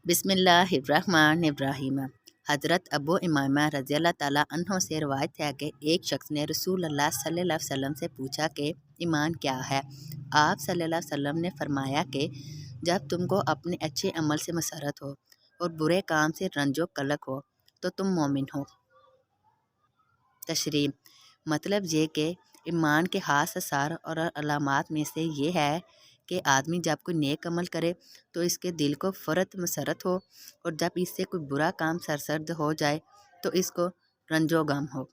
بسم اللہ الرحمن الرحیم۔ حضرت ابو امامہ رضی اللہ تعالیٰ عنہ سے روایت ہے کہ ایک شخص نے رسول اللہ صلی اللہ علیہ وسلم سے پوچھا کہ ایمان کیا ہے؟ آپ صلی اللہ علیہ وسلم نے فرمایا کہ جب تم کو اپنے اچھے عمل سے مسرت ہو اور برے کام سے رنج و قلق ہو تو تم مومن ہو۔ تشریح: مطلب یہ کہ ایمان کے خاص اثار اور علامات میں سے یہ ہے کہ آدمی جب کوئی نیک عمل کرے تو اس کے دل کو فرحت مسرت ہو، اور جب اس سے کوئی برا کام سرزد ہو جائے تو اس کو رنج و غم ہو۔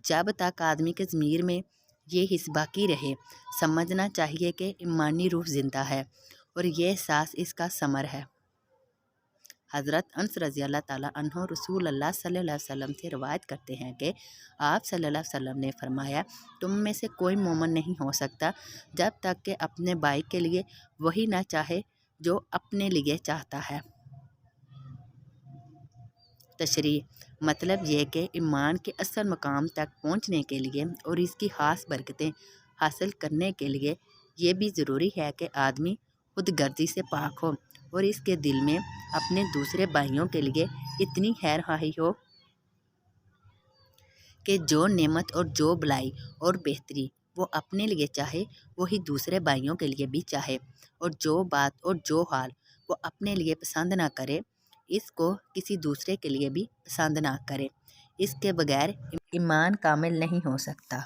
جب تک آدمی کے ضمیر میں یہ حس باقی رہے، سمجھنا چاہیے کہ ایمانی روح زندہ ہے اور یہ احساس اس کا ثمر ہے۔ حضرت انس رضی اللہ تعالیٰ عنہ رسول اللہ صلی اللہ علیہ وسلم سے روایت کرتے ہیں کہ آپ صلی اللہ علیہ وسلم نے فرمایا، تم میں سے کوئی مومن نہیں ہو سکتا جب تک کہ اپنے بھائی کے لیے وہی نہ چاہے جو اپنے لیے چاہتا ہے۔ تشریح: مطلب یہ کہ ایمان کے اصل مقام تک پہنچنے کے لیے اور اس کی خاص برکتیں حاصل کرنے کے لیے یہ بھی ضروری ہے کہ آدمی خود غرضی سے پاک ہو اور اس کے دل میں اپنے دوسرے بھائیوں کے لیے اتنی خیر خواہی ہو کہ جو نعمت اور جو بھلائی اور بہتری وہ اپنے لیے چاہے وہی دوسرے بھائیوں کے لیے بھی چاہے، اور جو بات اور جو حال وہ اپنے لیے پسند نہ کرے اس کو کسی دوسرے کے لیے بھی پسند نہ کرے۔ اس کے بغیر ایمان کامل نہیں ہو سکتا۔